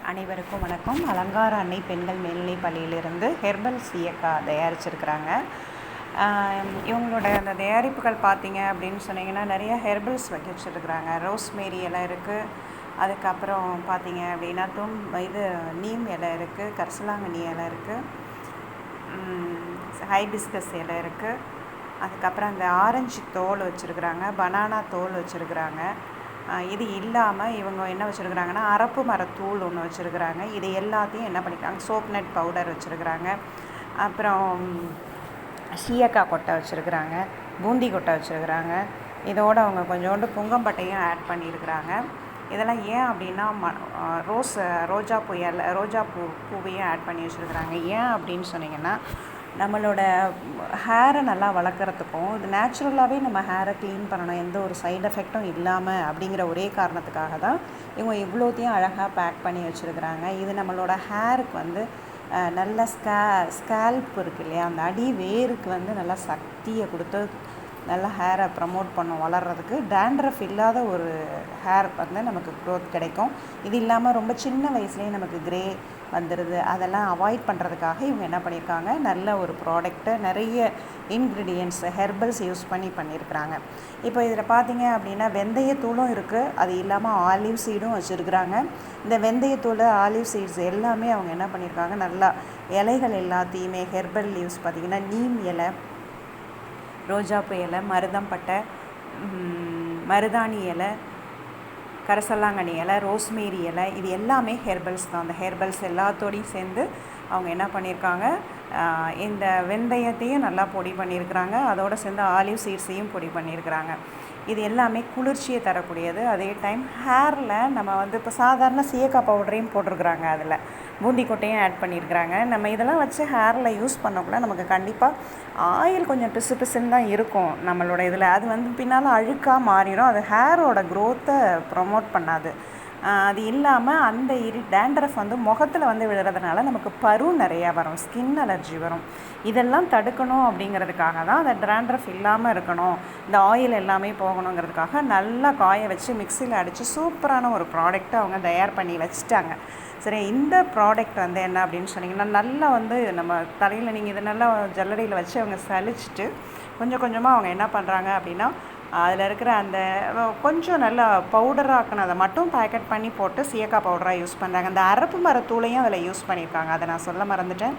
அனைவருக்கும் வணக்கம். அலங்கார அன்னை பெண்கள் மேல்நிலைப் பள்ளியிலிருந்து ஹெர்பல் சீயக்கா தயாரிச்சிருக்கிறாங்க. இவங்களோட அந்த தயாரிப்புகள் பார்த்தீங்க அப்படின்னு சொன்னீங்கன்னா, நிறைய ஹெர்பல்ஸ் வச்சுருக்குறாங்க. ரோஸ்மேரி இலை இருக்குது, அதுக்கப்புறம் பார்த்தீங்க அப்படின்னா நீம் இலை இருக்குது, கரிசலாங்கண்ணி இலை இருக்குது, ஹைபிஸ்கஸ் இலை இருக்குது, அதுக்கப்புறம் அந்த ஆரஞ்சு தோல் வச்சுருக்குறாங்க, பனானா தோல் வச்சுருக்குறாங்க. இது இல்லாமல் இவங்க என்ன வச்சுருக்குறாங்கன்னா, அரப்பு மரத்தூள் ஒன்று வச்சுருக்குறாங்க. இது எல்லாத்தையும் என்ன பண்ணிக்கிறாங்க, சோப் நட் பவுடர் வச்சுருக்குறாங்க, அப்புறம் சீயக்காய் கொட்டை வச்சுருக்குறாங்க, பூந்தி கொட்டை வச்சுருக்குறாங்க. இதோடு அவங்க கொஞ்சோண்டு புங்கம்பட்டையும் ஆட் பண்ணியிருக்கிறாங்க. இதெல்லாம் ஏன் அப்படின்னா ரோஜா பூவையும் ஆட் பண்ணி வச்சுருக்குறாங்க. ஏன் அப்படின்னு சொன்னிங்கன்னா, நம்மளோட ஹேரை நல்லா வளர்க்குறதுக்கும், இது நேச்சுரலாகவே நம்ம ஹேரை க்ளீன் பண்ணணும், எந்த ஒரு சைடு எஃபெக்டும் இல்லாமல் அப்படிங்கிற ஒரே காரணத்துக்காக தான் இவங்க இவ்வளோத்தையும் அழகாக பேக் பண்ணி வச்சுருக்குறாங்க. இது நம்மளோட ஹேருக்கு நல்ல ஸ்கேல்ப் இருக்குது இல்லையா, அந்த அடி வேருக்கு நல்லா சக்தியை கொடுத்து நல்லா ஹேரை ப்ரமோட் பண்ணும் வளர்கிறதுக்கு. டேண்ட்ரஃப் இல்லாத ஒரு ஹேர் நமக்கு க்ரோத் கிடைக்கும். இது இல்லாமல் ரொம்ப சின்ன வயசுலேயே நமக்கு க்ரே வந்துடுது. அதெல்லாம் அவாய்ட் பண்ணுறதுக்காக இவங்க என்ன பண்ணியிருக்காங்க, நல்ல ஒரு ப்ராடக்ட்டை நிறைய இன்க்ரீடியன்ட்ஸ் ஹெர்பல்ஸ் யூஸ் பண்ணியிருக்கிறாங்க. இப்போ இதில் பார்த்தீங்க அப்படின்னா வெந்தயத்தூளும் இருக்குது, அது இல்லாமல் ஆலிவ் சீடும் வச்சுருக்குறாங்க. இந்த வெந்தயத்தூள், ஆலிவ் சீட்ஸ் எல்லாமே அவங்க என்ன பண்ணியிருக்காங்க, நல்லா இலைகள் எல்லாத்தையுமே ஹெர்பல் லீவ்ஸ் பார்த்திங்கன்னா நீம் இலை, ரோஜாப்பூ இலை, மருதம்பட்டை, மருதாணி இலை, கரிசலாங்கண்ணி இலை, ரோஸ்மேரி இலை, இது எல்லாமே ஹெர்பல்ஸ் தான். அந்த ஹெர்பல்ஸ் எல்லாத்தோடையும் சேர்ந்து அவங்க என்ன பண்ணியிருக்காங்க, இந்த வெந்தயத்தையும் நல்லா பொடி பண்ணியிருக்கிறாங்க, அதோடு சேர்ந்து ஆலிவ் சீட்ஸையும் பொடி பண்ணியிருக்கிறாங்க. இது எல்லாமே குளிர்ச்சியை தரக்கூடியது. அதே டைம் ஹேரில் நம்ம இப்போ சாதாரண சீயக்காய் பவுடரையும் போட்டிருக்கிறாங்க, அதில் பூந்தி கொட்டையும் ஆட் பண்ணியிருக்கிறாங்க. நம்ம இதெல்லாம் வச்சு ஹேரில் யூஸ் பண்ணக்குள்ள நமக்கு கண்டிப்பாக ஆயில் கொஞ்சம் பிசு பிசுன்னு தான் இருக்கும் நம்மளோட இதில். அது பின்னால் அழுக்காக மாறிடும், அது ஹேரோட க்ரோத்தை ப்ரொமோட் பண்ணாது. அது இல்லாமல் அந்த டேண்ட்ரஃப் முகத்தில் விழுறதுனால நமக்கு பரு நிறையா வரும், ஸ்கின் அலர்ஜி வரும். இதெல்லாம் தடுக்கணும் அப்படிங்கிறதுக்காக தான் அந்த டேண்ட்ரஃப் இல்லாமல் இருக்கணும், இந்த ஆயில் எல்லாமே போகணுங்கிறதுக்காக நல்லா காய வச்சு மிக்சியில் அடித்து சூப்பரான ஒரு ப்ராடக்ட்டை அவங்க தயார் பண்ணி வச்சுட்டாங்க. சரி, இந்த ப்ராடக்ட் என்ன அப்படின்னு சொன்னிங்கன்னா, நல்லா நம்ம தலையில் நீங்கள் இதை நல்லா ஜல்லடையில் வச்சு அவங்க சலிச்சுட்டு கொஞ்சம் கொஞ்சமாக அவங்க என்ன பண்ணுறாங்க அப்படின்னா, அதில் இருக்கிற அந்த கொஞ்சம் நல்லா பவுடராக்கினதை மட்டும் பேக்கெட் பண்ணி போட்டு சீயக்காய் பவுடராக யூஸ் பண்ணுறாங்க. அந்த அரப்பு மரத்தூளையும் அதில் யூஸ் பண்ணியிருக்காங்க, அதை நான் சொல்ல மறந்துட்டேன்.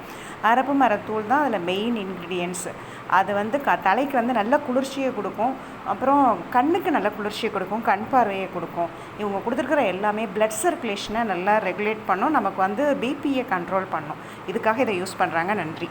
அரப்பு மரத்தூள் தான் அதில் மெயின் இன்க்ரீடியன்ட்ஸு. அது தலைக்கு நல்ல குளிர்ச்சியை கொடுக்கும், அப்புறம் கண்ணுக்கு நல்ல குளிர்ச்சியை கொடுக்கும், கண் பார்வையை கொடுக்கும். இவங்க கொடுத்துருக்குற எல்லாமே பிளட் சர்க்குலேஷனை நல்லா ரெகுலேட் பண்ணும், நமக்கு பிபியை கண்ட்ரோல் பண்ணும். இதுக்காக இதை யூஸ் பண்ணுறாங்க. நன்றி.